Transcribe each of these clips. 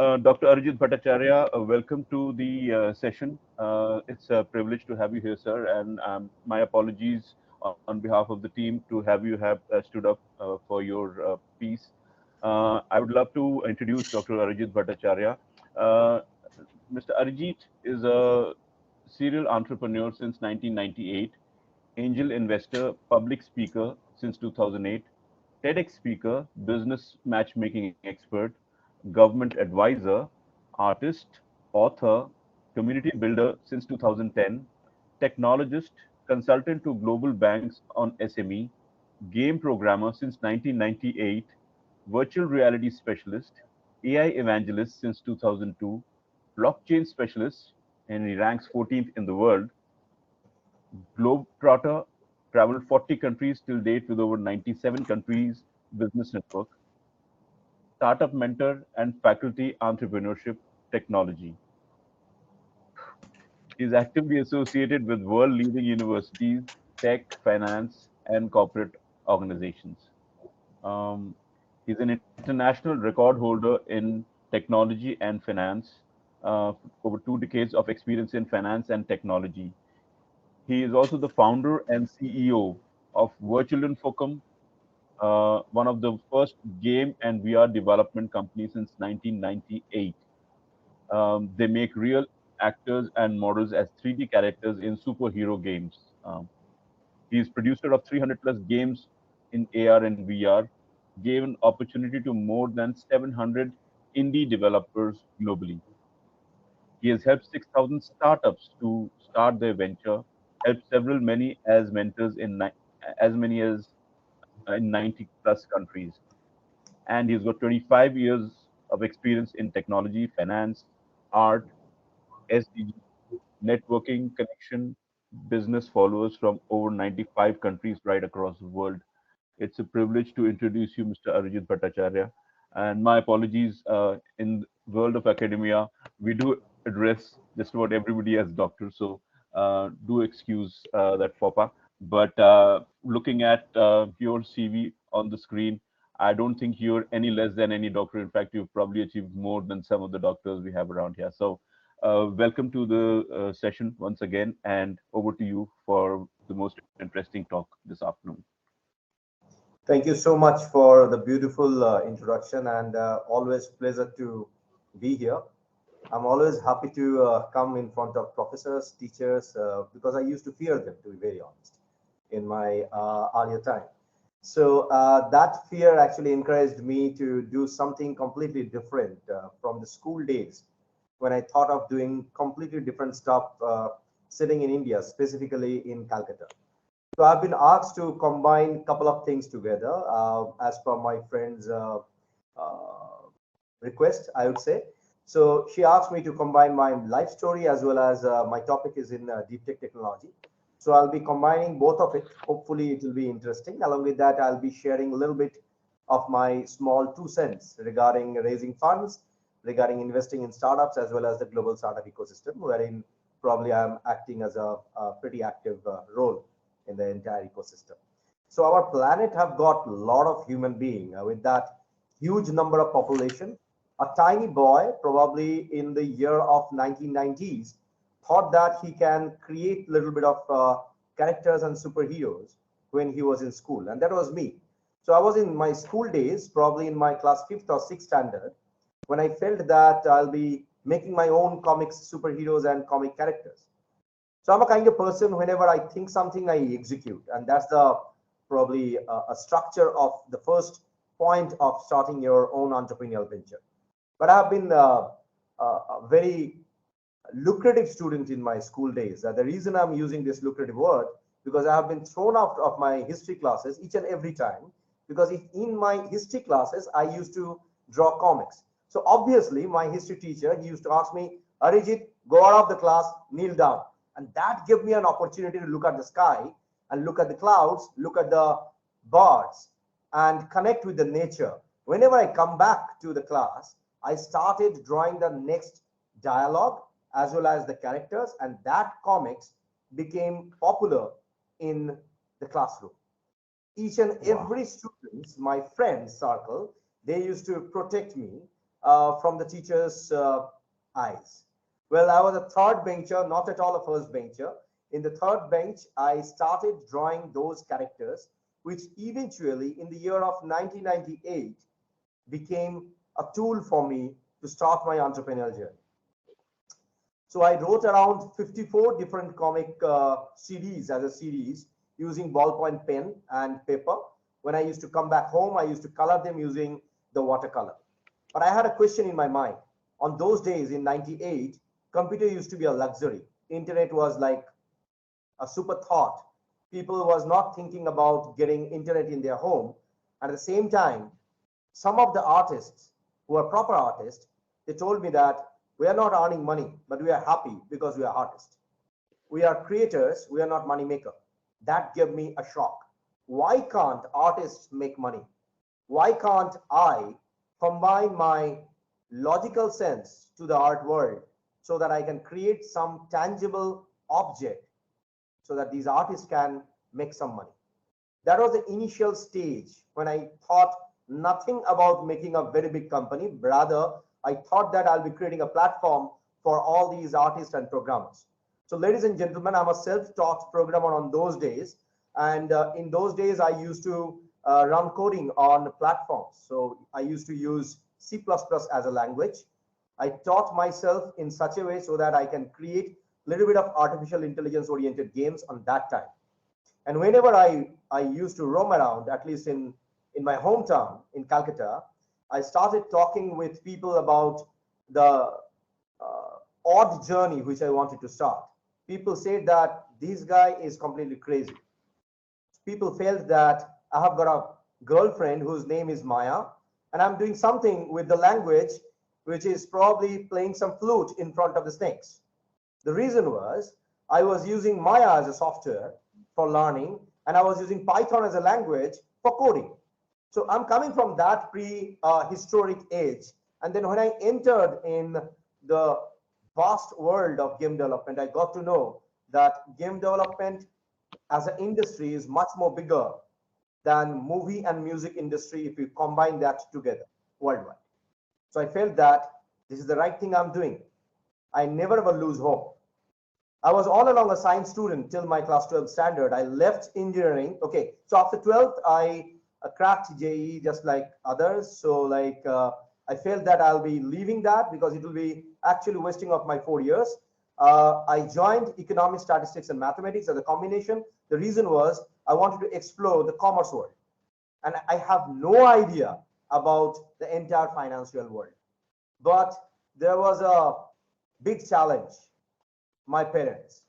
Dr. Arijit Bhattacharyya, welcome to the session. It's a privilege to have you here, sir, and my apologies on behalf of the team to have you have stood up for your piece. I would love to introduce Dr. Arijit Bhattacharya. Uh, Mr. Arijit is a serial entrepreneur since 1998, angel investor, public speaker since 2008, TEDx speaker, business matchmaking expert, government advisor, artist, author, community builder since 2010, technologist, consultant to global banks on SME, game programmer since 1998, virtual reality specialist, AI evangelist since 2002, blockchain specialist, and he ranks 14th in the world, globetrotter, traveled 40 countries till date with over 97 countries business network, startup mentor, and faculty entrepreneurship technology. He is actively associated with world leading universities, tech, finance, and corporate organizations. Um, he's an international record holder in technology and finance, over 2 decades of experience in finance and technology. He is also the founder and CEO of VirtualInfocom, one of the first game and VR development companies since 1998. They make real actors and models as 3D characters in superhero games. He is producer of 300 plus games in AR and VR, gave an opportunity to more than 700 indie developers globally. He has helped 6,000 startups to start their venture, helped several many as mentors in as many as in 90 plus countries. And he's got 25 years of experience in technology, finance, art, SDG, networking, connection, business followers from over 95 countries right across the world. It's a privilege to introduce you, Mr. Arijit Bhattacharya. And my apologies, in the world of academia, we do address just about everybody as doctor, so do excuse that faux pas. But looking at your CV on the screen, I don't think you're any less than any doctor. In fact, you've probably achieved more than some of the doctors we have around here. So welcome to the session once again, and over to you for the most interesting talk this afternoon. Thank you so much for the beautiful introduction and always pleasure to be here. I'm always happy to come in front of professors, teachers, because I used to fear them, to be very honest, in my earlier time. So that fear actually encouraged me to do something completely different from the school days when I thought of doing completely different stuff sitting in India, specifically in Calcutta. So I've been asked to combine a couple of things together as per my friend's uh, request, I would say. So she asked me to combine my life story as well as my topic is in deep tech technology. So I'll be combining both of it. Hopefully it will be interesting. Along with that, I'll be sharing a little bit of my small 2 cents regarding raising funds, regarding investing in startups as well as the global startup ecosystem, wherein probably I'm acting as a pretty active role in the entire ecosystem. So our planet have got a lot of human being with that huge number of population. A tiny boy, probably in the year of 1990s, thought that he can create a little bit of characters and superheroes when he was in school, and that was me. So I was in my school days, probably in my class fifth or sixth standard, when I felt that I'll be making my own comics, superheroes, and comic characters. So I'm a kind of person, whenever I think something, I execute. And that's the probably a structure of the first point of starting your own entrepreneurial venture. But I've been a very lucrative student in my school days. The reason I'm using this lucrative word, because I have been thrown out of my history classes each and every time. Because if in my history classes, I used to draw comics. So obviously, my history teacher, he used to ask me, Arijit, go out of the class, kneel down. And that gave me an opportunity to look at the sky and look at the clouds, look at the birds, and connect with the nature. Whenever I come back to the class, I started drawing the next dialogue as well as the characters, and that comics became popular in the classroom. Each and Wow. every student, my friend circle, they used to protect me. from the teacher's eyes. Well, I was a third bencher, not at all a first bencher. In the third bench, I started drawing those characters, which eventually, in the year of 1998, became a tool for me to start my entrepreneurial journey. So I wrote around 54 different comic CDs as a series using ballpoint pen and paper. When I used to come back home, I used to color them using the watercolor. But I had a question in my mind. On those days in 98, computer used to be a luxury. Internet was like a super thought. People was not thinking about getting internet in their home. At the same time, some of the artists who are proper artists, they told me that we are not earning money, but we are happy because we are artists. We are creators, we are not money maker. That gave me a shock. Why can't artists make money? Why can't I combine my logical sense to the art world so that I can create some tangible object so that these artists can make some money? That was the initial stage when I thought nothing about making a very big company. Rather, I thought that I'll be creating a platform for all these artists and programmers. So ladies and gentlemen, I'm a self-taught programmer on those days. And in those days, I used to run coding on platforms. So I used to use C++ as a language. I taught myself in such a way so that I can create a little bit of artificial intelligence oriented games on that time. And whenever I used to roam around, at least in my hometown in Calcutta, I started talking with people about the odd journey which I wanted to start. People said that this guy is completely crazy. People felt that I have got a girlfriend whose name is Maya, and I'm doing something with the language which is probably playing some flute in front of the snakes. The reason was I was using Maya as a software for learning, and I was using Python as a language for coding. So I'm coming from that prehistoric age. And then when I entered in the vast world of game development, I got to know that game development as an industry is much more bigger than movie and music industry if you combine that together worldwide. So I felt that this is the right thing I'm doing. I never ever lose hope. I was all along a science student till my class 12 standard. I left engineering. Okay, so after 12th, I cracked JEE just like others. So I felt that I'll be leaving that because it will be actually wasting of my 4 years. I joined economics, statistics, and mathematics as a combination. The reason was I wanted to explore the commerce world. And I have no idea about the entire financial world. But there was a big challenge. My parents,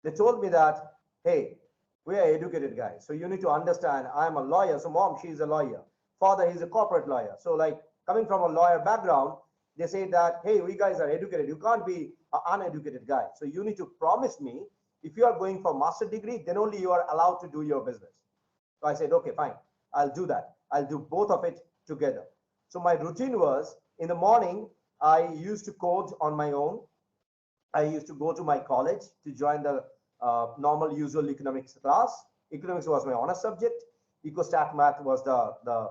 they told me that, hey, we are educated guys, so you need to understand I'm a lawyer. So mom, she's a lawyer. Father, he's a corporate lawyer. So like coming from a lawyer background, they say that, hey, we guys are educated. You can't be an uneducated guy. So you need to promise me if you are going for master degree, then only you are allowed to do your business. So I said, okay, fine, I'll do that. I'll do both of it together. So my routine was in the morning, I used to code on my own. I used to go to my college to join the normal usual economics class. Economics was my honor subject. Ecostat math was the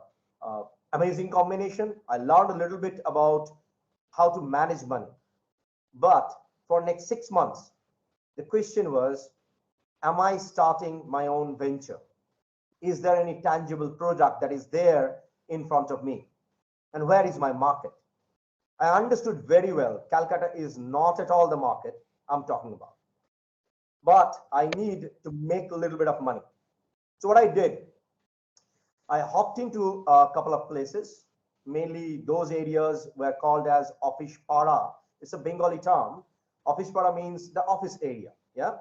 amazing combination. I learned a little bit about how to manage money. But for next 6 months, the question was, am I starting my own venture? Is there any tangible product that is there in front of me? And where is my market? I understood very well Calcutta is not at all the market I'm talking about. But I need to make a little bit of money. So what I did, I hopped into a couple of places. Mainly those areas were called as office para. It's a Bengali term. Office para means the office area. Yeah.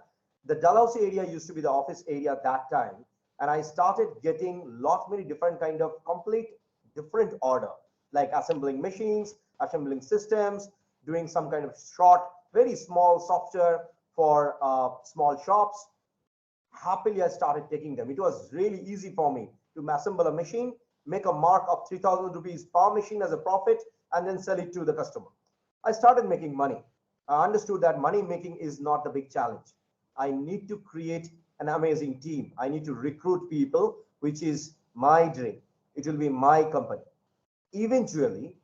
The Dalhousie area used to be the office area at that time. And I started getting many different kind of complete different order, like assembling machines, assembling systems, doing some kind of short, very small software for small shops. Happily, I started taking them. It was really easy for me to assemble a machine, make a mark of 3,000 rupees per machine as a profit, and then sell it to the customer. I started making money. I understood that money making is not the big challenge. I need to create an amazing team. I need to recruit people, which is my dream. It will be my company. Eventually,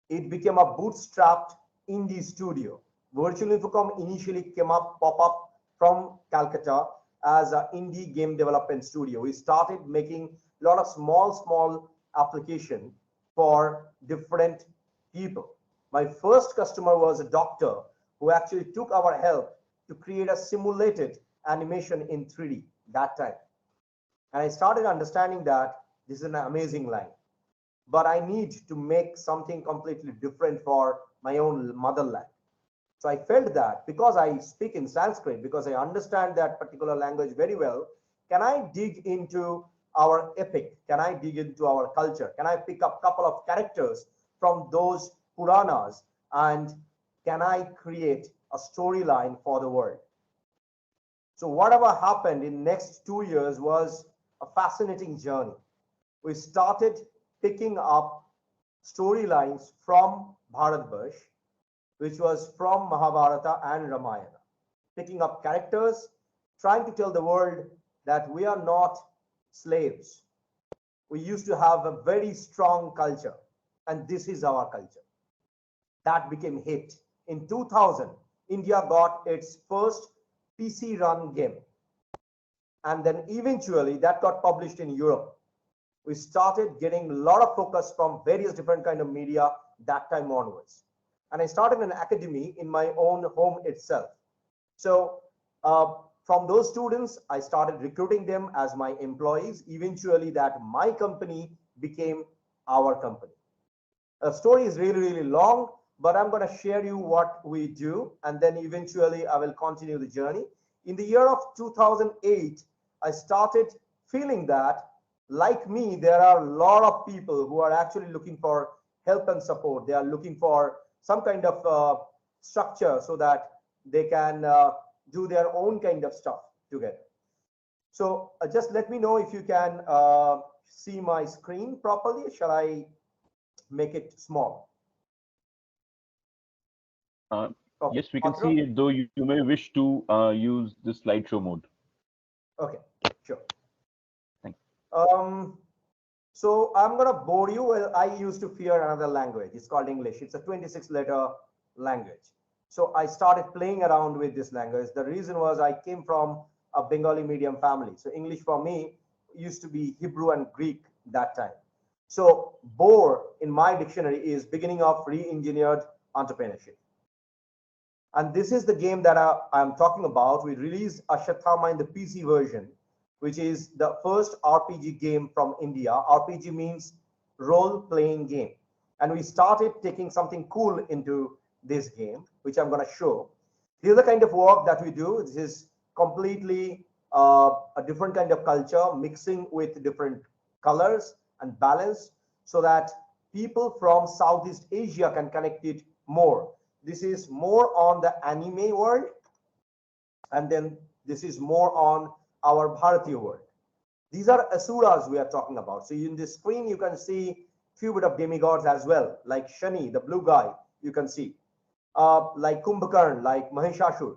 It became a bootstrapped indie studio. VirtualInfocom initially pop up from Calcutta as an indie game development studio. We started making a lot of small application for different people. My first customer was a doctor who actually took our help to create a simulated animation in 3D that time. And I started understanding that this is an amazing line, but I need to make something completely different for my own motherland. So I felt that because I speak in Sanskrit, because I understand that particular language very well, can I dig into our epic? Can I dig into our culture? Can I pick up a couple of characters from those Puranas and can I create a storyline for the world? So whatever happened in next 2 years was a fascinating journey. We started picking up storylines from Bharatvarsh, which was from Mahabharata and Ramayana, picking up characters, trying to tell the world that we are not slaves. We used to have a very strong culture, and this is our culture. That became hit. In 2000, India got its first PC run game. And then eventually that got published in Europe. We started getting a lot of focus from various different kind of media that time onwards. And I started an academy in my own home itself. So from those students, I started recruiting them as my employees. Eventually that my company became our company. The story is really long, but I'm going to share you what we do. And then eventually I will continue the journey. In the year of 2008, I started feeling that, like me, there are a lot of people who are actually looking for help and support. They are looking for some kind of structure so that they can do their own kind of stuff together. So just let me know if you can see my screen properly. Shall I make it small? Uh, Okay. yes, we can see it, though you may wish to use the slideshow mode. Okay, sure. Thank you. So I'm going to bore you. Well, I used to fear another language. It's called English. It's a 26-letter language. So I started playing around with this language. The reason was I came from a Bengali medium family. So English for me used to be Hebrew and Greek that time. So bore in my dictionary is beginning of re-engineered entrepreneurship. And this is the game that I'm talking about. We released Ashwatthama in the PC version, which is the first RPG game from India. RPG means role-playing game. And we started taking something cool into this game, which I'm going to show. This is the kind of work that we do. This is completely a different kind of culture, mixing with different colors and balance so that people from Southeast Asia can connect it more. This is more on the anime world, and then this is more on our Bharatiya world. These are asuras we are talking about. So in this screen, you can see few bit of demigods as well, like Shani, the blue guy, you can see, like Kumbhakarn, like Mahishashur.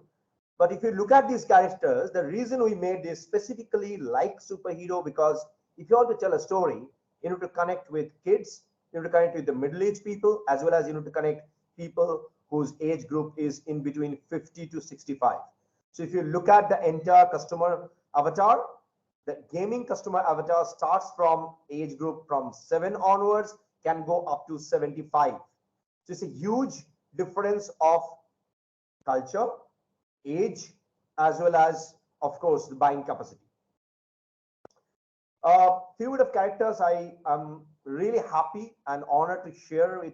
But if you look at these characters, the reason we made this specifically like superhero, because if you want to tell a story, you need to connect with kids, you need to connect with the middle-aged people, as well as you need to connect people whose age group is in between 50 to 65. So if you look at the entire customer avatar, the gaming customer avatar starts from age group from 7 onwards, can go up to 75. So it's a huge difference of culture, age, as well as, of course, the buying capacity. Few bit of characters I am really happy and honored to share with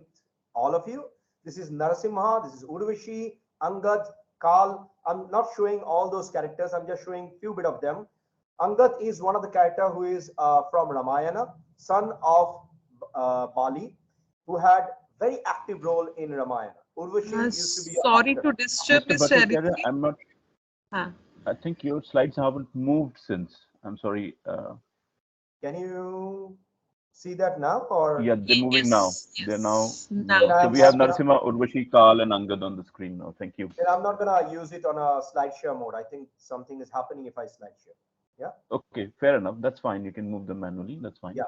all of you. This is Narasimha, this is Urvashi, Angad, Kal. I'm not showing all those characters, I'm just showing few bit of them. Angad is one of the character who is from Ramayana, son of Bali, who had very active role in Ramayana. Urvashi used to be a Sorry hunter. to disturb, Mr. Mr. Bhattacharya, Aditi. I'm not. Huh. I think your slides haven't moved since. I'm sorry. Can you see that now, or Yeah, they're moving now. Yes, They're now yes. then moving. Now So I'm we have not it's gonna Narasimha, Urvashi, Kal, and Angad on the screen now. Thank you. then I'm not gonna use it on a slideshare mode. I think something is happening if I slideshare. Yeah. Okay, fair enough. That's fine. You can move them manually. That's fine. Yeah.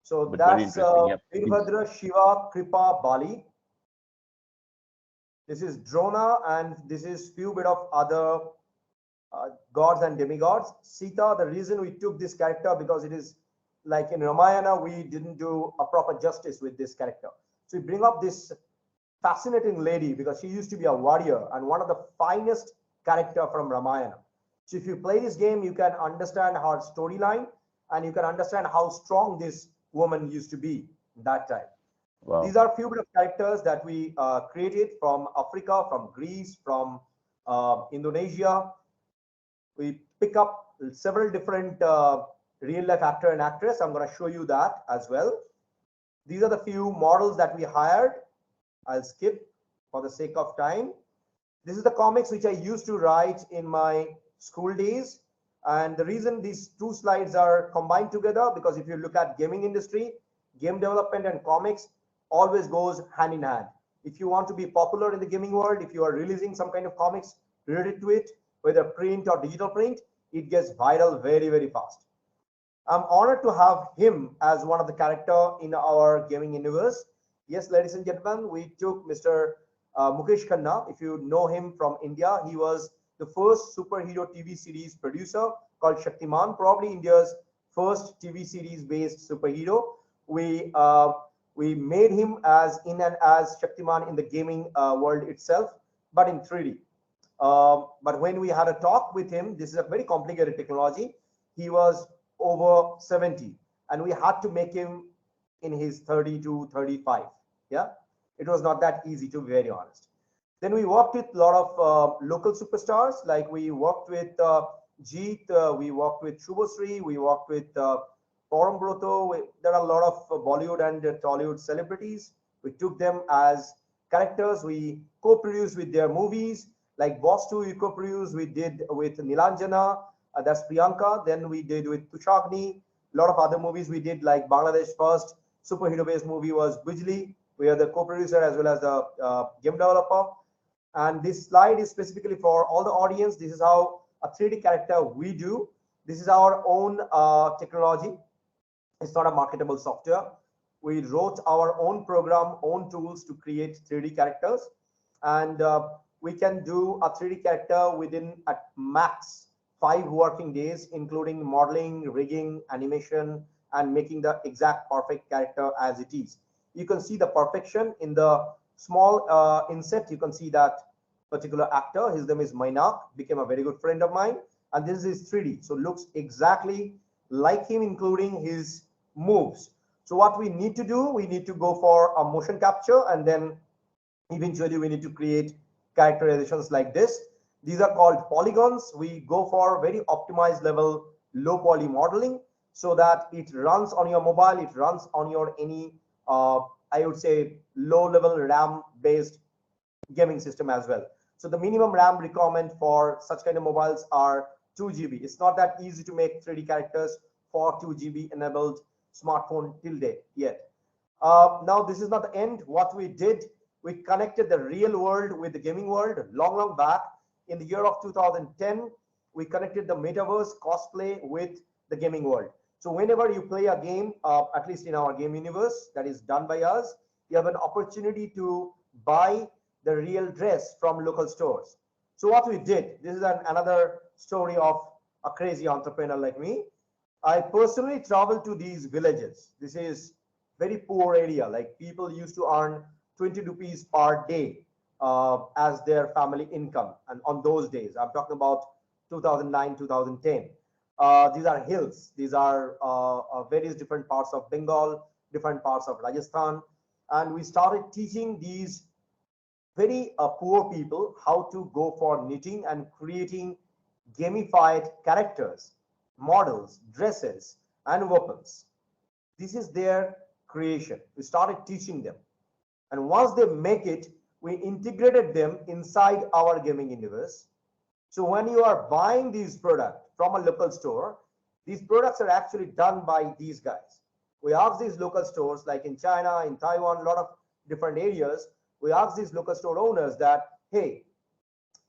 So but very that's interesting. Yep. Please. Virabhadra, Shiva, Kripa, Bali. This is Drona, and this is few bit of other gods and demigods. Sita, the reason we took this character because it is like in Ramayana, we didn't do a proper justice with this character. So we bring up this fascinating lady because she used to be a warrior and one of the finest character from Ramayana. So if you play this game, you can understand her storyline and you can understand how strong this woman used to be that time. These Wow. are few bit of characters that we created from Africa, from Greece, from Indonesia. We pick up several different real life actor and actress. I'm going to show you that as well. These are the few models that we hired. I'll skip for the sake of time. This is the comics which I used to write in my school days. And the reason these two slides are combined together, because if you look at gaming industry, game development and comics always goes hand in hand. If you want to be popular in the gaming world, if you are releasing some kind of comics related to it, whether print or digital print, it gets viral very, very fast. I'm honored to have him as one of the character in our gaming universe. Yes, ladies and gentlemen, we took Mr. Mukesh Khanna. If you know him from India, he was the first superhero TV series producer called Shaktiman, probably India's first TV series based superhero. We uh, we made him as in and as Shaktiman in the gaming world itself, but in 3D. But when we had a talk with him, this is a very complicated technology. He was over 70, and we had to make him in his 30 to 35. Yeah, it was not that easy, to be very honest. Then we worked with a lot of local superstars, like we worked with Jeet, we worked with Shubhasri, we worked with Param Broto. There are a lot of Bollywood and Tollywood celebrities. We took them as characters. We co-produced with their movies. Like Boss 2, we co-produced. We did with Nilanjana, that's Priyanka. Then we did with Tushagni. A lot of other movies we did, like Bangladesh first superhero-based movie was Bijli. We are the co-producer as well as the game developer. And this slide is specifically for all the audience. This is how a 3D character we do. This is our own technology. It's not a marketable software. We wrote our own program, own tools to create 3D characters. And we can do a 3D character within at max 5 working days, including modeling, rigging, animation, and making the exact perfect character as it is. You can see the perfection in the small inset. You can see that particular actor, his name is Mainak, became a very good friend of mine. And this is 3D, so looks exactly like him, including his moves. So what we need to do, we need to go for a motion capture, and then eventually we need to create characterizations like this. These are called polygons. We go for very optimized level low poly modeling so that it runs on your mobile, it runs on your any I would say low level RAM based gaming system as well. So the minimum RAM requirement for such kind of mobiles are 2 GB. It's not that easy to make 3D characters for 2 GB enabled smartphone till date yet. Now this is not the end. What we did, we connected the real world with the gaming world long back. In the year of 2010, we connected the metaverse cosplay with the gaming world. So whenever you play a game, at least in our game universe that is done by us, you have an opportunity to buy the real dress from local stores. So what we did, this is another story of a crazy entrepreneur like me. I personally traveled to these villages. This is very poor area. Like people used to earn 20 rupees per day as their family income. And on those days, I'm talking about 2009, 2010. These are hills. These are various different parts of Bengal, different parts of Rajasthan. And we started teaching these very poor people how to go for knitting and creating gamified characters, models, dresses, and weapons. This is their creation. We started teaching them. And once they make it, we integrated them inside our gaming universe. So when you are buying these products from a local store, these products are actually done by these guys. We ask these local stores, like in China, in Taiwan, a lot of different areas, we ask these local store owners that, hey,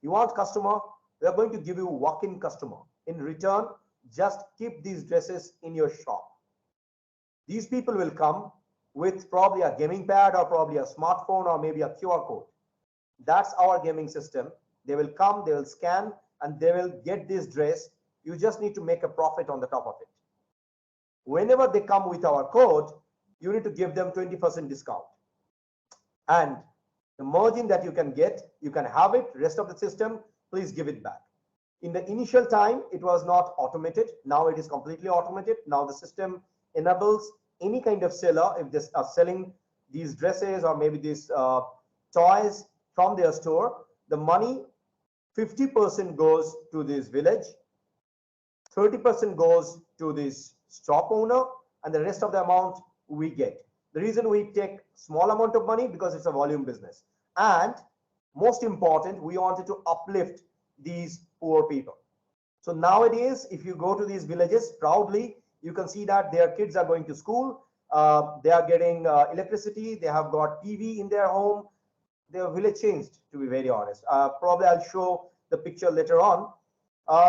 you want customer? We are going to give you walk-in customer. In return, just keep these dresses in your shop. These people will come with probably a gaming pad or probably a smartphone or maybe a QR code. That's our gaming system. They will come, they will scan, and they will get this dress. You just need to make a profit on the top of it. Whenever they come with our code, you need to give them 20% discount. And the margin that you can get, you can have it. Rest of the system, please give it back. In the initial time, it was not automated. Now it is completely automated. Now the system enables any kind of seller, if they are selling these dresses or maybe these toys from their store, the money, 50% goes to this village, 30% goes to this shop owner, and the rest of the amount we get. The reason we take small amount of money, because it's a volume business. And most important, we wanted to uplift these poor people. So nowadays, if you go to these villages, proudly, you can see that their kids are going to school, they are getting electricity, they have got TV in their home. Their village changed, to be very honest. Probably I'll show the picture later on.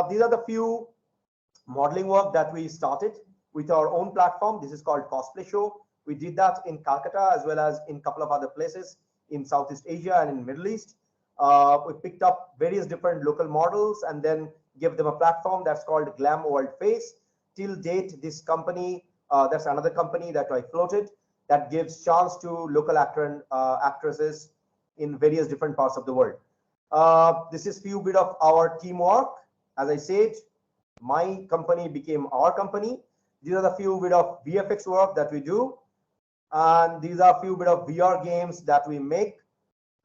These are the few modeling work that we started with our own platform. This is called Cosplay Show. We did that in Calcutta as well as in a couple of other places in Southeast Asia and in Middle East. We picked up various different local models and then give them a platform that's called Glam World Face. Till date, this company, that's another company that I floated, that gives chance to local actor and actresses in various different parts of the world. This is few bit of our teamwork. As I said, my company became our company. These are the few bit of VFX work that we do. And these are few bit of VR games that we make,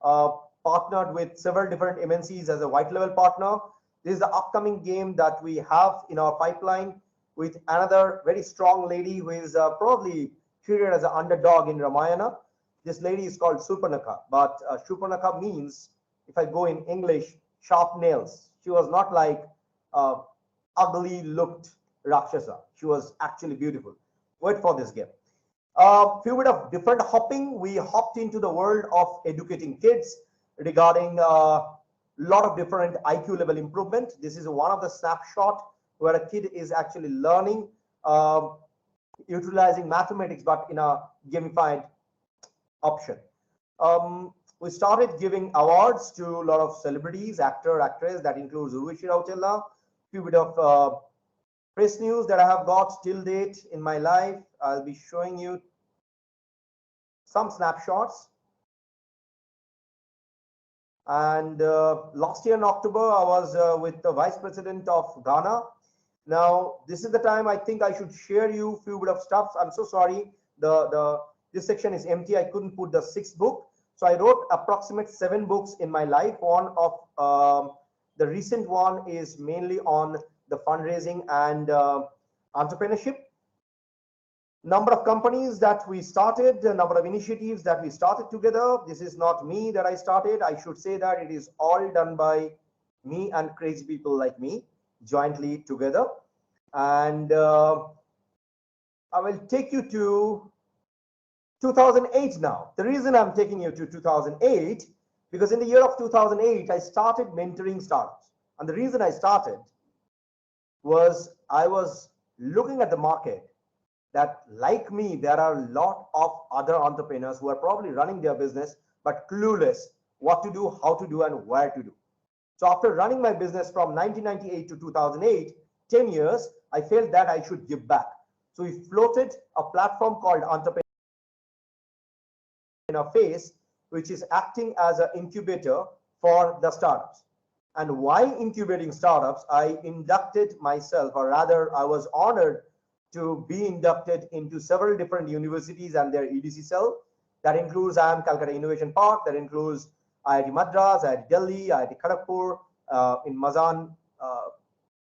partnered with several different MNCs as a white level partner. This is the upcoming game that we have in our pipeline with another very strong lady who is probably treated as an underdog in Ramayana. This lady is called Surpanakha, but Surpanakha means, if I go in English, sharp nails. She was not like ugly looked Rakshasa. She was actually beautiful. Wait for this game. Few bit of different hopping. We hopped into the world of educating kids regarding a lot of different IQ level improvement. This is one of the snapshot where a kid is actually learning, utilizing mathematics, but in a gamified option. We started giving awards to a lot of celebrities, actor, actress. That includes Urvashi Rautela. Few bit of press news that I have got till date in my life. I'll be showing you some snapshots. And last year in October, I was with the Vice President of Ghana. Now, this is the time I think I should share you a few bit of stuff. I'm so sorry. This section is empty. I couldn't put the 6th book. So I wrote approximate 7 books in my life. One of the recent one is mainly on the fundraising and entrepreneurship. Number of companies that we started, the number of initiatives that we started together. This is not me that I started. I should say that it is all done by me and crazy people like me, jointly together. And I will take you to 2008 now. The reason I'm taking you to 2008, because in the year of 2008, I started mentoring startups. And the reason I started was I was looking at the market that, like me, there are a lot of other entrepreneurs who are probably running their business but clueless what to do, how to do, and where to do. So after running my business from 1998 to 2008, 10 years, I felt that I should give back. So we floated a platform called Entrepreneur Face, which is acting as an incubator for the startups. And why incubating startups? I inducted myself, or rather I was honored to be inducted into several different universities and their EDC cell. That includes IIM Calcutta Innovation Park, that includes IIT Madras, IIT Delhi, IIT Kharagpur, in Mazan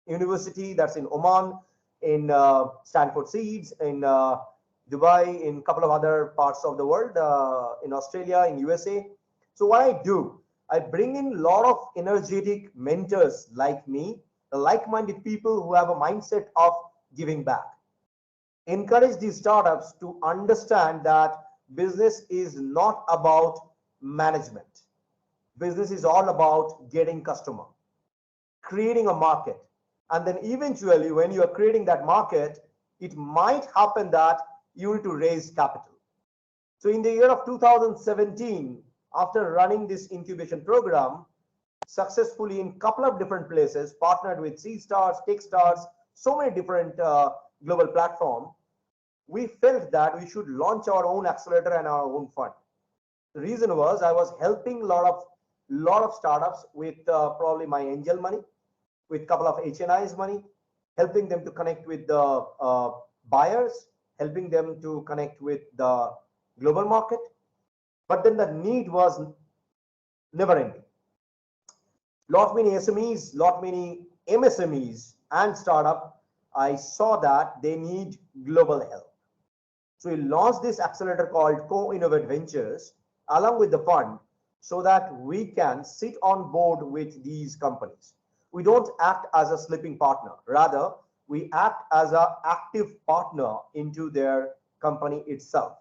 University, that's in Oman, in Stanford Seeds, in Dubai, in a couple of other parts of the world, in Australia, in USA. So what I do, I bring in a lot of energetic mentors like me, the like-minded people who have a mindset of giving back. Encourage these startups to understand that business is not about management. Business is all about getting customer, creating a market. And then eventually when you are creating that market, it might happen that you need to raise capital. So in the year of 2017, after running this incubation program successfully in a couple of different places, partnered with C-Stars, Techstars, so many different global platforms, we felt that we should launch our own accelerator and our own fund. The reason was I was helping a lot of startups with probably my angel money, with a couple of HNI's money, helping them to connect with the buyers, helping them to connect with the global market. But then the need was never ending. Lot many SMEs, lot many MSMEs and startup, I saw that they need global help. So we launched this accelerator called Co-Innovate Ventures along with the fund so that we can sit on board with these companies. We don't act as a sleeping partner. Rather, we act as an active partner into their company itself.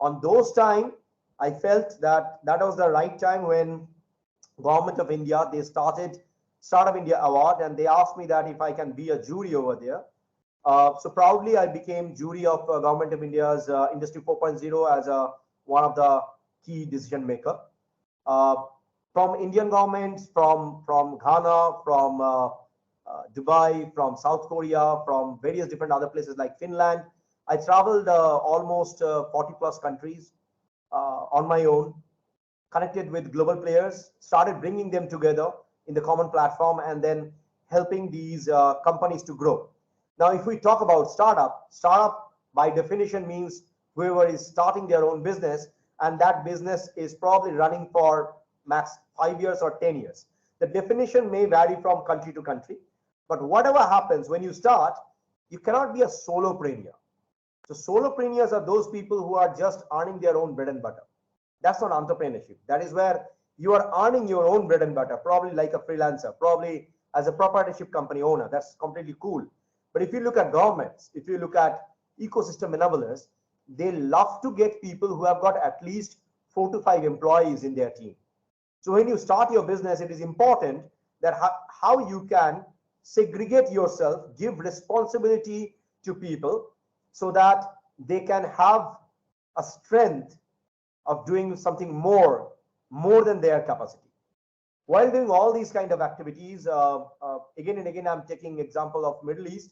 On those time, I felt that that was the right time when Government of India, they started Startup India Award, and they asked me that if I can be a jury over there. So proudly, I became jury of Government of India's Industry 4.0 as one of the key decision maker. From Indian governments, from Ghana, from Dubai, from South Korea, from various different other places like Finland. I traveled almost 40 plus countries on my own, connected with global players, started bringing them together in the common platform, and then helping these companies to grow. Now, if we talk about startup by definition means whoever is starting their own business, and that business is probably running for max 5 years or 10 years. The definition may vary from country to country, but whatever happens when you start, you cannot be a solopreneur. So solopreneurs are those people who are just earning their own bread and butter. That's not entrepreneurship. That is where you are earning your own bread and butter, probably like a freelancer, probably as a proprietorship company owner. That's completely cool. But if you look at governments, if you look at ecosystem enablers, they love to get people who have got at least 4 to 5 employees in their team. So when you start your business, it is important that how you can segregate yourself, give responsibility to people so that they can have a strength of doing something more than their capacity. While doing all these kind of activities, again and again, I'm taking example of Middle East,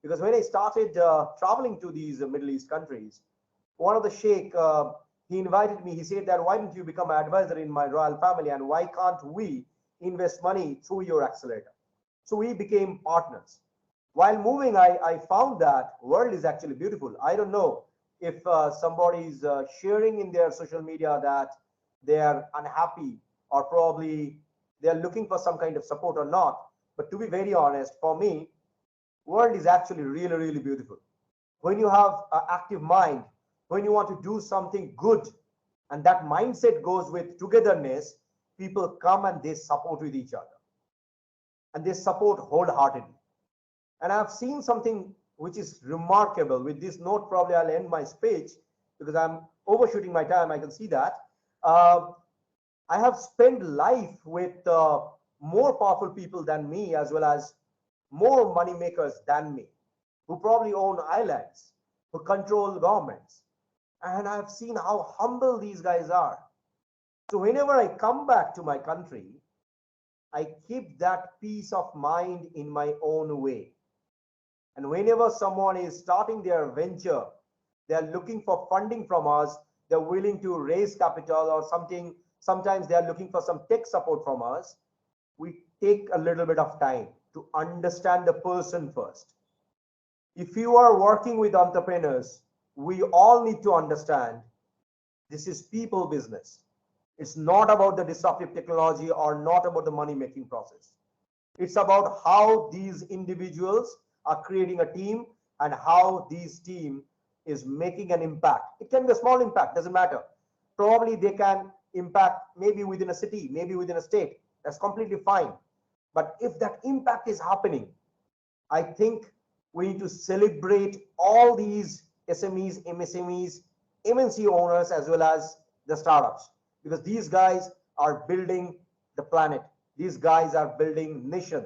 because when I started traveling to these Middle East countries, one of the sheikh, he invited me. He said that, why don't you become an advisor in my royal family, and why can't we invest money through your accelerator? So we became partners. While moving, I found that world is actually beautiful. I don't know if somebody is sharing in their social media that they are unhappy or probably they are looking for some kind of support or not. But to be very honest, for me, world is actually really, really beautiful. When you have an active mind, when you want to do something good, and that mindset goes with togetherness, people come and they support with each other. And they support wholeheartedly. And I've seen something which is remarkable. With this note, probably I'll end my speech because I'm overshooting my time. I can see that. I have spent life with more powerful people than me, as well as more money makers than me, who probably own islands, who control governments. And I've seen how humble these guys are. So whenever I come back to my country, I keep that peace of mind in my own way. And whenever someone is starting their venture, they're looking for funding from us, they're willing to raise capital or something. Sometimes they're looking for some tech support from us. We take a little bit of time to understand the person first. If you are working with entrepreneurs, we all need to understand this is people business. It's not about the disruptive technology or not about the money making process. It's about how these individuals are creating a team and how this team is making an impact. It can be a small impact, doesn't matter. Probably they can impact maybe within a city, maybe within a state. That's completely fine. But if that impact is happening, I think we need to celebrate all these SMEs, MSMEs, MNC owners, as well as the startups, because these guys are building the planet. These guys are building nation.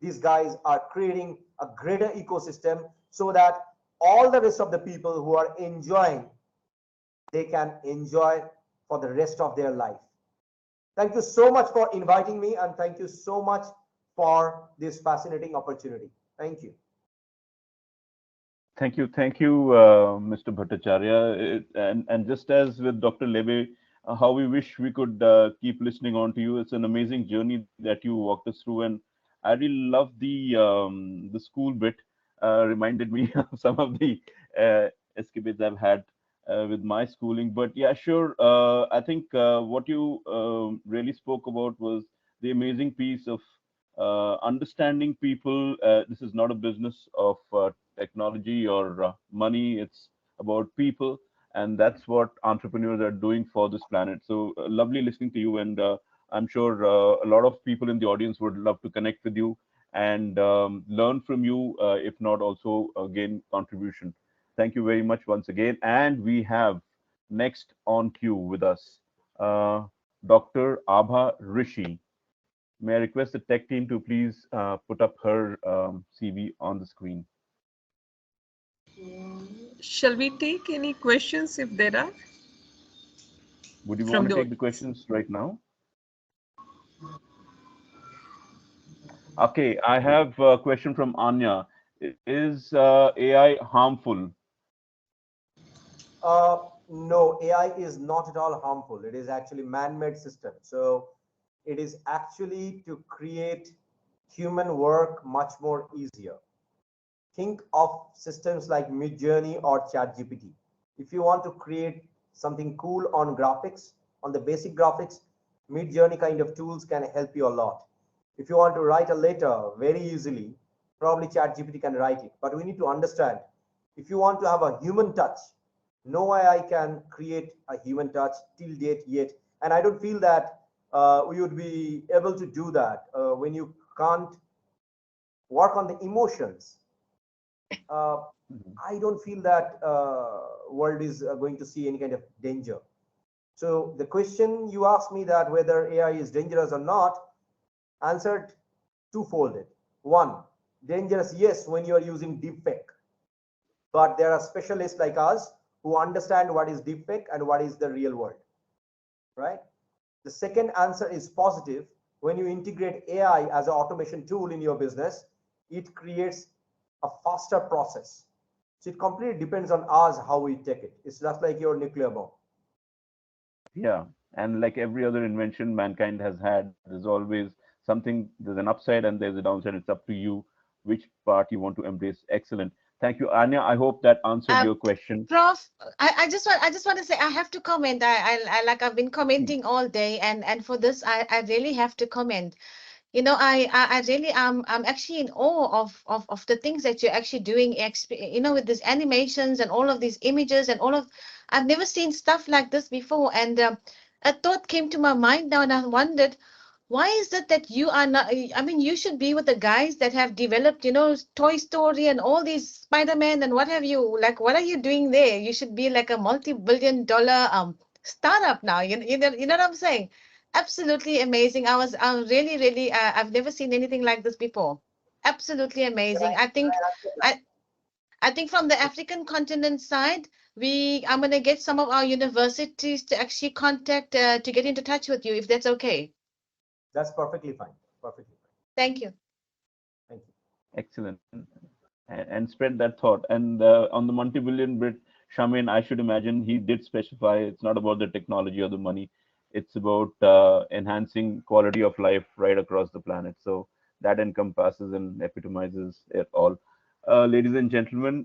These guys are creating a greater ecosystem so that all the rest of the people who are enjoying, they can enjoy for the rest of their life. Thank you so much for inviting me, and thank you so much for this fascinating opportunity. Thank you. Thank you, Mr. Bhattacharya. And just as with Dr. Lebe, how we wish we could keep listening on to you. It's an amazing journey that you walked us through, and I really love the school bit. Reminded me of some of the escapades I've had with my schooling. But yeah, sure. I think what you really spoke about was the amazing piece of understanding people. This is not a business of technology or money. It's about people, and that's what entrepreneurs are doing for this planet. So lovely listening to you, and I'm sure a lot of people in the audience would love to connect with you and learn from you, if not also gain contribution. Thank you very much once again. And we have next on queue with us uh, Dr. Abha Rishi. May I request the tech team to please put up her CV on the screen? Shall we take any questions if there are Would you from want to the take the audience? questions right now? Okay, I have a question from Anya. Is AI harmful? No, AI is not at all harmful. It is actually man-made system. So it is actually to create human work much more easier. Think of systems like Midjourney or ChatGPT. If you want to create something cool on graphics, on the basic graphics, Midjourney kind of tools can help you a lot. If you want to write a letter very easily, probably ChatGPT can write it. But we need to understand, if you want to have a human touch, no AI can create a human touch till date yet. And I don't feel that we would be able to do that when you can't work on the emotions. uh, Mhm. I don't feel that world is going to see any kind of danger. So the question you asked me that whether AI is dangerous or not, answered twofold. One, dangerous, yes, when you are using deepfake, but there are specialists like us who understand what is deepfake and what is the real world, right? The second answer is positive. When you integrate AI as an automation tool in your business, it creates a faster process. So it completely depends on us how we take it. It's just like your nuclear bomb. Yeah, and like every other invention mankind has had, there's always something, there's an upside and there's a downside. It's up to you which part you want to embrace. Excellent. Thank you, Anya. I hope that answered Uh, your question. Prof, I just want to say I have to comment. I like I've been Please. commenting all day, and for this I really have to comment. You know, I really I'm actually in awe of the things that you're actually doing. You know, with these animations and all of these images and all of, I've never seen stuff like this before. And a thought came to my mind now, and I wondered, why is it that you are not, I mean, you should be with the guys that have developed, you know, Toy Story and all these Spider-Man and what have you. Like, what are you doing there? You should be like a multi-billion dollar startup now. You know what I'm saying? Absolutely amazing. I'm really, really, I've never seen anything like this before. Absolutely amazing. I, I think from the African continent side, I'm gonna get some of our universities to actually contact to get into touch with you if that's okay. That's perfectly fine. Perfectly fine. Thank you. Thank you. Excellent. And spread that thought. And on the multi-billion bit, Shamin, I should imagine he did specify it's not about the technology or the money. It's about enhancing quality of life right across the planet. So that encompasses and epitomizes it all. Ladies and gentlemen,